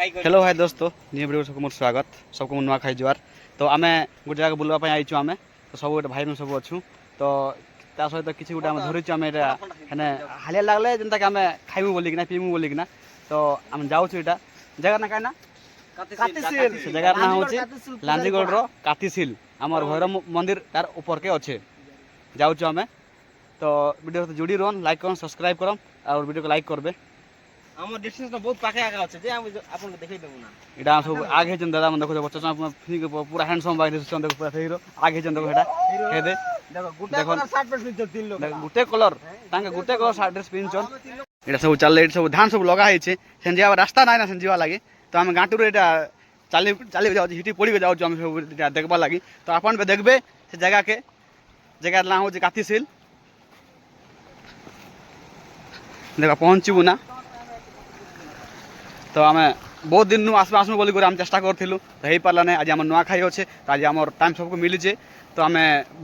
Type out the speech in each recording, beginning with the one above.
hello भाई दोस्तों new video सबको मोर स्वागत सबको नुआ खाई जुआर तो आम गोटे जगह बुलवा आईचु आम तो सब गोटे भाई सब अच्छु तो सहित किसी गोटे आम धरीचु आम हेने हालिया लगले जेनता कि आम खाइबू बोलिकिना पीबू बोलिकिना तो आम जाऊँ यहाँ जगह ना कहीं से जगार ना हूँ लांजीगढ़ कातिसिल आमर भैरव मंदिर तार ऊपर के अच्छे जाऊँ आम तो वीडियो जुड़ी रहन लाइक कर सब्सक्राइब करम और वीडियो को लाइक करबे हम डिस्टेंस बहुत पाखे आगे अच्छे जे हम आपन देखै देबो ना इटा सब आगे जन दादा मन देखो बच्चा पूरा हैंडसम बाई देखो देखो पूरा हीरो आगे जन देखो हेटा हे दे देखो गुटे कलर शर्ट पैंट पिन तीन लोग गुटे कलर तांके गुटे कलर शर्ट ड्रेस पिन चन इटा सब चल सब धान सब लगा है छे सेंजिया रास्ता नाइ ना सेंजिवा लागी तो हम गांटूर एटा चाली चाली जाउ हिटी पड़ी के जाउ हम सब एटा देखबा लागी तो आपन पे देखबे से जगह ना हो जे कातिसिल देखा पहुंचबू ना तो आम बहुत दिन नु आसबा आसमु बोली आम चेष्टा करूँ तो हो पारा ना आज आम नुआ खाई अच्छे तो आज आम टाइम सबको मिलीचे तो आम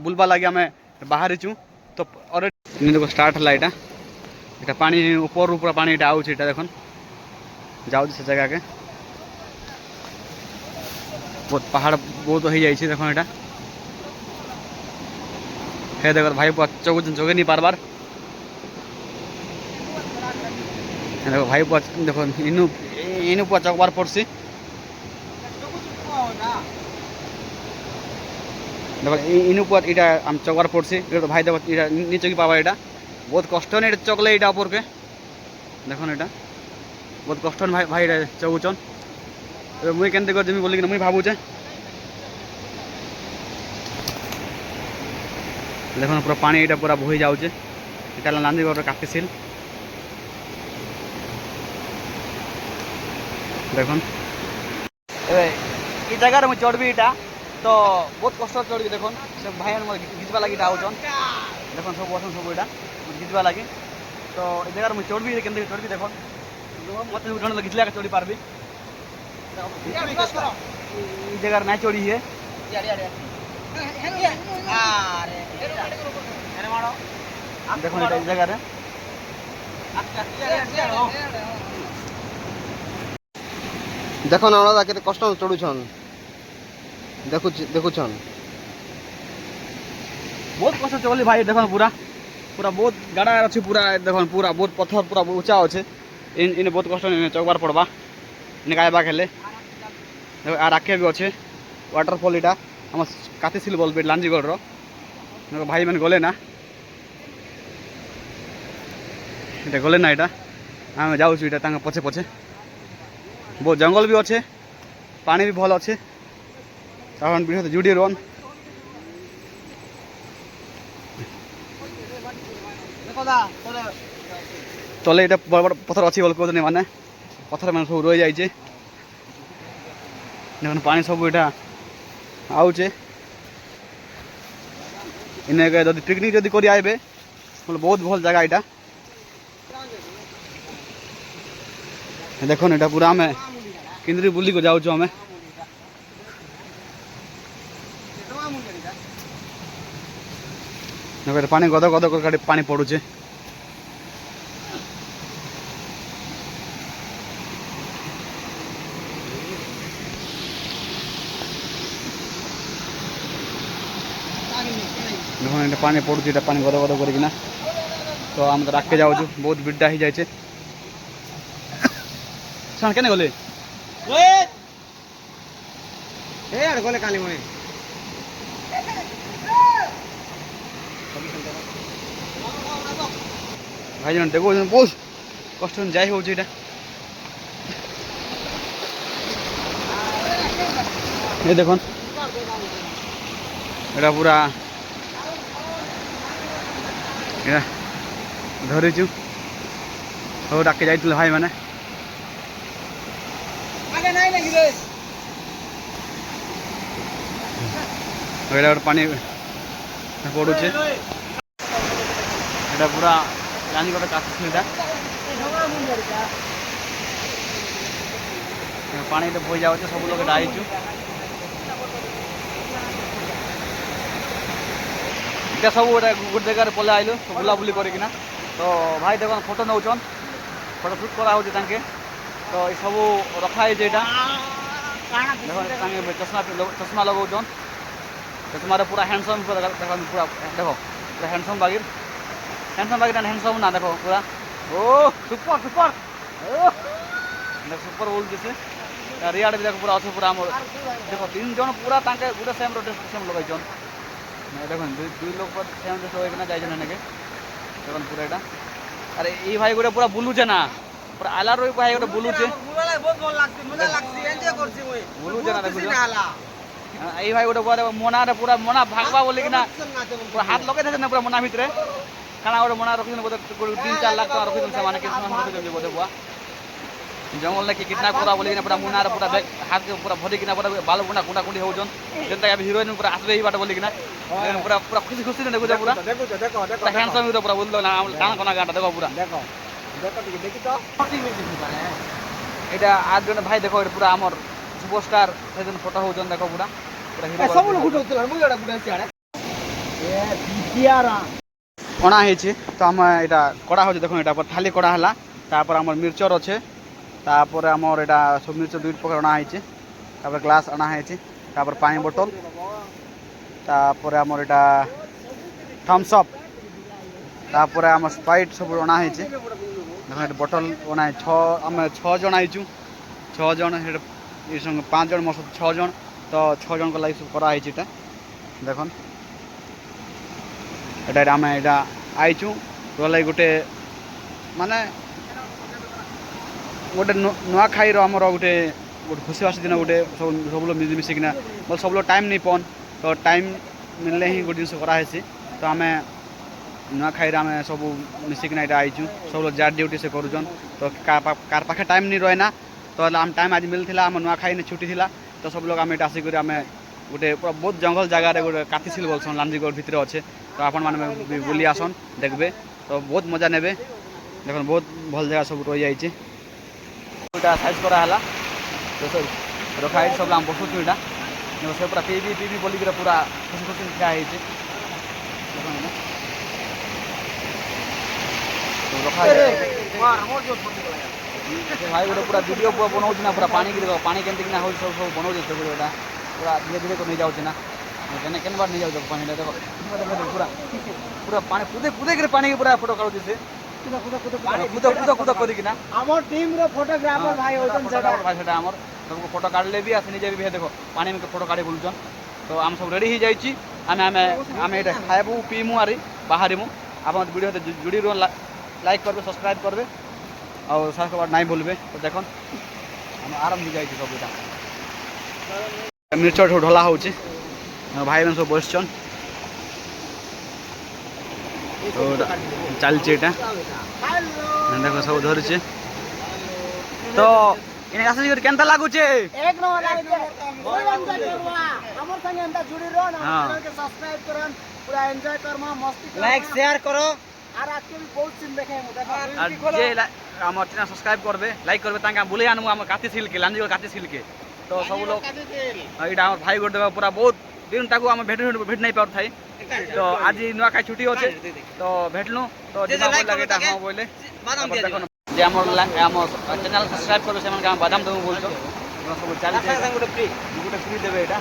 बुलवा लगे आम बाहरीचु तो अलरेडी देखो स्टार्ट है यहाँ पानी ऊपर पूरा पानी यहाँ आऊँ देख जाऊँ से जगह के बहुत पहाड़ बहुत हो जाए देख यहाँ हे देख भाई जगे नहीं पार्बार देखो भाई देखो इनू इनू पूरा चकबार पड़सी देखो इनू पूरा यहाँ आम चकबार पड़सी तो भाई देखो यहाँ नहीं चकी पावा यहाँ बहुत कष्ट नहीं चकले यहाँ ऊपर के देख यहाँ बहुत कष्ट भाई भाई चकुचन मुई केमती कर जमी बोलिक मुई भावुचे देख पूरा पानी यहाँ पूरा बोही जाऊे यहाँ लांजीगढ़ कातिसिल देख ये जगह मुझे चढ़बी इटा तो बहुत कष्ट चढ़ी देख भाई घिचवा लगी आउन देख सब बसन सब यहाँ घिचवा लगी तो ये जगह मुझे चढ़बी के चढ़बी देख मत जन घिचला चढ़ी पार्बी जगह ना चढ़ी है देख जगह देख ना केते कष्ट चढ़ुछन देखुछन बहुत कष्ट चली भाई देख पूरा पूरा बहुत गाड़ा अच्छे पूरा देख पूरा बहुत पत्थर पूरा ऊंचा अच्छे इन बहुत कष्ट चौकबार पड़वा इन गायबा खेले देख आगे भी अच्छे वाटरफल यहाँ आम कातिसिल बोल लांजीगढ़ भाई मैंने गले ना ये गले ना यहाँ आम जाऊँ यहाँ पछे पछे बहुत जंगल भी अच्छे पानी भी भल अच्छे वीडियो जुड़ी रहन तले ये बड़ बड़ पत्थर अच्छी बोल कहते माने पत्थर मैंने सब रही जाइए देख पानी सब यहाँ आउचे इन्हें जब पिकनिक जब कर आए बहुत भल जगह यहाँ देख ना पूरा आम किंद्री बुली को जाऊँ आम पानी गद गद कर पानी पड़ुचे देख पानी पड़ुचे पानी गद गद करना तो आम तो राके जाऊँ बहुत विड्डा हो जाए साण केने गले गले काली मणि भाई जन देखो बहुत कष्ट जाए हो ये देख यहाँ पूरा धरीचु सब डाके जाइए भाई मैंने पानी पड़ुचे यहाँ पूरा लांजीगढ़ कातिसिल पानी बोई जाऊे सब लोग आईचु इटा सब गोटे गोटे जगह पले आइलु बुलाबुली करना तो भाई देख फोटो नौचन फोटो सुट करा तांके तो তো এই সবু রখা হয়েছে এটা দেখুন তাঙ্কে চশমা লগাউছন চশমারে পুরা হ্যান্ডসম পুরা দেখুন পুরা দেখো পুরা হ্যান্ডসম বাগির না হ্যান্ডসম না দেখো পুরা ও সুপার সুপার সুপার বলতেছে রিয়াড়ে দেখো পুরা আছে পুরা আমার দেখো 3 জন পুরা তাঙ্কে গুটা সেম রোটেট সেম লগাইছন দেখুন দুই লোক সেম ড্রেস লগাইকিনা যাইছেন এনেকে দেখুন পুরা এটা আরে এই ভাই গোটা পুরা বুলুছে না পুরা আলার ওই ভাই গোটা বুলুছে বুলুছে না দেখুন এই ভাই গোটা পুরা মনারে পুরা মনা ভাগবা বলি কিনা পুরা হাত লগাই থাকে না পুরা মনা ভিতরে কানা গোটা মনা রখিছেন বোধ 3-4 লাখ টাকা রখিছেন ସେମାନେ কিছু না রখিছেন বোধ বুয়া জঙ্গল নাকি কিডন্যাপ করা বলি কিনা পুরা মুনারে পুরা ব্যাগ হাত পুরা ভরি কিনা পুরা বাল বুনা কুঁটা কুঁটি হউছন যেনটা আমি হিরোইন পুরা আসবে এই বাটা বলি কিনা পুরা পুরা খুশি খুশি দেখো পুরা দেখো দেখো দেখো হ্যান্ডসাম পুরা বললো না টানা কোনা গাটা দেখো পুরা দেখো দেখো দেখি তো এটা 8 জন ভাই দেখো এটা পুরা আমার সুপারস্টার সেজন ফটো হউছন দেখো পুরা পুরা হিরো সব লোক ফটো উঠলাম মুই এটা পুরা সিয়াড়ে এ বিটিয়ারা অনা হয়েছে তো আমার এটা কড়া হচ্ছে দেখুন এটা থালি কড়া হলা তারপর আমার মির্চর আছে তারপরে আমার এটা সব মির্চর 2 প্রকার অনা হয়েছে তারপরে গ্লাস আনা হয়েছে তারপর পানি বোতল তারপরে আমার এটা থামস আপ তারপরে আমার স্প্রাইট সব অনা হয়েছে দেখুন এটা বোতল অনা 6 জন আইছু 6 জন এর সঙ্গে 5 জন মোট 6 জন তো 6 জনকে লাগি সব করা হয়েছে এটা দেখুন এটা আমি এটা আইছু তোলাই গোটে মানে গোটে নুଆଖାଇର ଆମର ଗୋଟେ ଖୁସି ବାସି ଦିନ ଗୋଟେ ସବୁ ଲୋକ ମିଶିକିନା ବୋଲେ ସବୁ ଲୋକ ଟାଇମ୍ ନେଇ ପନ୍ ତ ଟାଇମ୍ ମିଳିଲେ ହିଁ ଗୋଟେ ଜିନିଷ କରାହେସି ତ ଆମେ ନୂଆଖାଇରେ ଆମେ ସବୁ ମିଶିକିନା ଏଇଟା ଆଇଛୁ ସବୁ ଲୋକ ଯାର ଡ୍ୟୁଟି ସେ କରୁଛନ୍ ତ କାହାର ପାଖେ ଟାଇମ୍ ନେଇ ରହେ ନା ତ ହେଲେ ଆମ ଟାଇମ୍ ଆଜି ମିଳିଥିଲା ଆମ ନୂଆଖାଇ ଛୁଟି ଥିଲା ତ ସବୁ ଲୋକ ଆମେ ଏଇଟା ଆସିକରି ଆମେ ଗୋଟେ ପୁରା ବହୁତ ଜଙ୍ଗଲ ଜାଗାରେ ଗୋଟେ କାତିସିଲ୍ ବୋଲସନ୍ ଲାଞ୍ଜିଗଡ଼ ଭିତରେ ଅଛେ ତ ଆପଣମାନେ ବୁଲି ଆସନ୍ দেখবে তো ବହୁତ ମଜା ନେବେ ଦେଖନ୍ତୁ ବହୁତ ଭଲ ଜାଗା ସବୁ ରହିଯାଇଛି এটা সাইজ করা হলা তো সব রখা হয়েছে সব আমি বসুছু এটা সে পুরা পিবি বলিকি পুরা খুশি খুশি ঠিয়া হয়েছে রখা ভাই গোটে পুরা ভিডিও বনাଉଛି না পুরা পানি পানি কেমতি কিনা হচ্ছে সব সব বনাଉଛି সব এটা পুরা ধীরে ধীরে করে নিয়ে যাচ্ছে না কেন কেনবার নিয়ে যাচ্ছে পানিটা দেখো পুরা পুরা পানি পুদে পুদে করে পানি পুরা ফটো কাটুছে সে কুদ করিকিনা আমার টিমর ফটোগ্রাফর ভাই হইছন সেটা ভাই সেটা আমার सबको फोटो काढले भी आसे निजे भी देखो पानी में फोटो काढे बोलछन तो हम सब रेडी ही जाइछि आमे एटा खाइबू पीमु आरी बाहरीमु आपन वीडियो ते जुड़ी रो लाइक करबे सब्सक्राइब करबे और साथ के बाद नहीं भूलबे तो देखन हम आराम हो जाइछि सब एटा मिर्चर ढोला होछि भाई बहन सब बसछन तो चलছে এটা দেখো সব ধরছে তো এনে আসি করে কেনতা লাগুছে এক নম্বর লাগুছে ওই এনজয় করবা আমার সঙ্গে এন্টা জুড়ি রো না চ্যানেলকে সাবস্ক্রাইব করন পুরা এনজয় করমা মস্তি করো লাইক শেয়ার করো আর আজকে भी बहुत सीन देखेमु देखो আর যে আমার চ্যানেল সাবস্ক্রাইব করবে লাইক করবে তাকে আমি বলে আনমু আমার কাতি সিলকে লাঞ্জিগড় কাতি সিলকে তো সব লোক এটা আমার ভাই গোট দেবা পুরা বহুত দিন তাকু আমি ভেট নাই পার থাই তো আজি নুয়াখাই ছুটি আছে তো ভেটলু তো জিমা বল লাগে এটা হ্যাঁ বলে দেখো যে আমার চ্যানেল সাবস্ক্রাইব করবে সেমানকে আমি বাদাম দেবো বলছো সব চালিছে গোটে ফ্রি দেবে এটা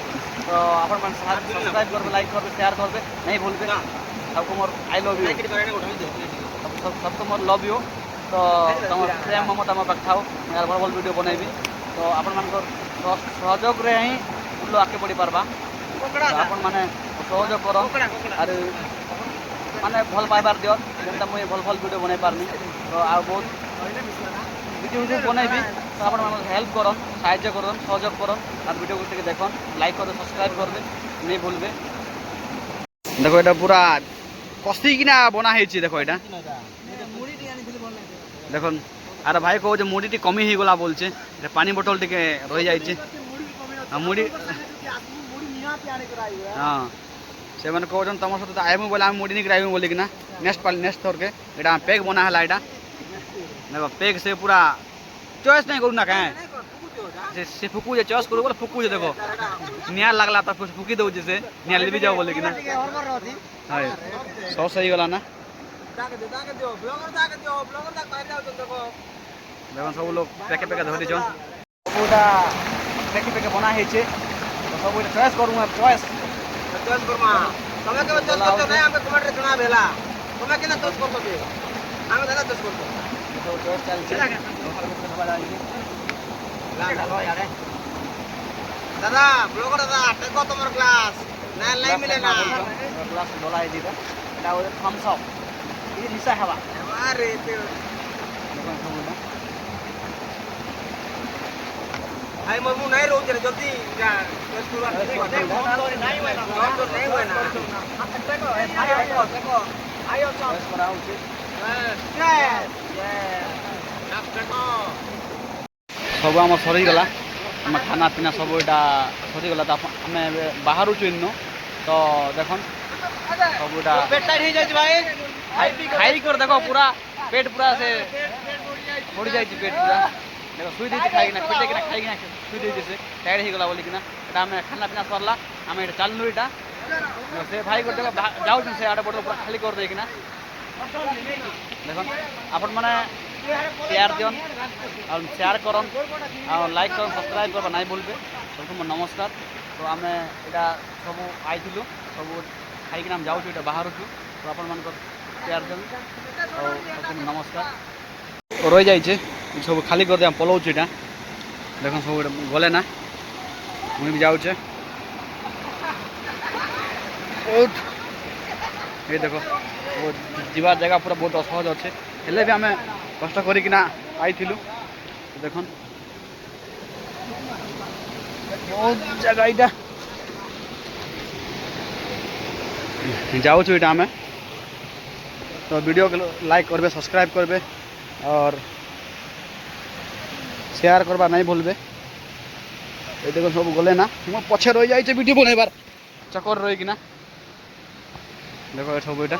তো আপনার মানে সাবস্ক্রাইব করবে লাইক করবে শেয়ার করবে नहीं ভুলবে सबको मोर आई लव यू सबको मोर लव यू तो तुम प्रेम ममता मैं रखाओ यार भल भल वीडियो बनैबी तो आपण मानकर सहयोग रे ही उल्लो आके पड़ी पारबा आपण माने सहयोग करो और माने भल पाइबार दियो जेंता मुई भल भल वीडियो बनाई पारनी तो आ बहुत वीडियो बनैबी तो आपण माने हेल्प करन साहाय्य करन सहयोग करन और वीडियो को देखन लाइक कर सब्सक्राइब करबे नहीं भूलबे देखो এটা পুরা কষ্টি কিনা বনা হয়েছে দেখো এটা দেখুন আর ভাই কো যে মুড়িটি কমি হয়ে গলা বলছে এটা পানি বোতল টিকে রয়ে যাইছে মুড়ি হ্যাঁ সেমানে কজন তোমার সাথে আইমু বলে আমি মুড়ি নিকে আইমু বলি কিনা নেক্সট থরকে এটা পেগ বনা হলা এটা দেখো পেগ সে পুরা চয়েস নাই করু না কাহে से फुकू जे चॉइस करू बोले फुकू जे देखो निया लागला त फुकी दउ जे से निया लेबी जाओ बोले किना हाय सो सही गला ना दाके दियो ब्लॉगर दाके दियो ब्लॉगर दा पाइ जाओ देखो দেখুন সব লোক প্যাকে প্যাকে ধরিছন সবুটা প্যাকে প্যাকে বনা হয়েছে তো সবুটা চয়েস করবো চয়েস চয়েস করমা তুমি কেবে চয়েস করছো না আমাকে কমেন্টে জানা বেলা তুমি কেনা চয়েস করছো বে আমি দাদা চয়েস করছো তো চয়েস চালছে দাদা ব্লগার দাদা টেকো তোমার ক্লাস না লাই মিলে না গ্লাস ডলাই দিটা এটা ওদের থামস আপ এই নিশা হেবা আরে দেখুন সবুটা ভাই মরমু নাই রোজ রে জলদি যা চয়েস করবা নাই হয় না তো নাই হয় না টেকো আইও চয়েস করা উচিত ସବୁ ଆମର ସରିଗଲା ଆମ ଖାନା ପିନା ସବୁ ଏଇଟା ସରିଗଲା ତ ଆମେ ଏବେ ବାହାରୁଛୁ ଇନ ତ ଦେଖନ୍ ସବୁ ଏଇଟା পেট টাইট হয়ে যাচ্ছে ভাই ଖାଇକରି ଦେଖ ପୁରା ପେଟ ପୁରା ସେ ପଡ଼ି ଯାଇଛି ପେଟ ପୁରା ଦେଖ ଶୁଇ ଦେଇଛି ଖାଇକିନା ପେଟେକିନା ଖାଇକିନା ଶୁଇ ଦେଇଛି ସେ ଟାୟାର୍ଡ ହେଇଗଲା ବୋଲିକିନା ଏଇଟା ଆମେ ଖାନା ପିନା ସରିଲା ଆମେ ଏଇଟା ଚାଲିଲୁ ଏଇଟା ସେ ଭାଇ ଗୋଟେ ଦେଖ ଯାଉଛନ୍ତି ସେ ଆଡ଼େ ପଟେ ପୁରା ଖାଲି କରିଦେଇକିନା ଦେଖନ୍ ଆପଣମାନେ शेयर दियन और शेयर करन और लाइक करन सब्सक्राइब करबा नहीं भूलबे प्रथम नमस्कार तो आमे एटा सब आइथिलु सब खाई कि नाम जाउछु एटा बाहर छु तो अपन मन को शेयर दियन और प्रथम नमस्कार रह जाय छे सब खाली कर दे हम पलौछु एटा देखन सब गले ना मुई भी जाउ छे ये देखो वो जीवार जगह पूरा बहुत असहज अच्छे हेले भी आमे कष्ट करिकिना आइथिलु देखन बहुत जगह इटा जाऊँ इटा आमे तो वीडियो के लाइक करबे सब्सक्राइब करबे और शेयर करबा नहीं भूलबे ये देखो सब गले ना मो पछे रही जाइए वीडियो बनैबार चक्कर रही कि ना देखो सब इटा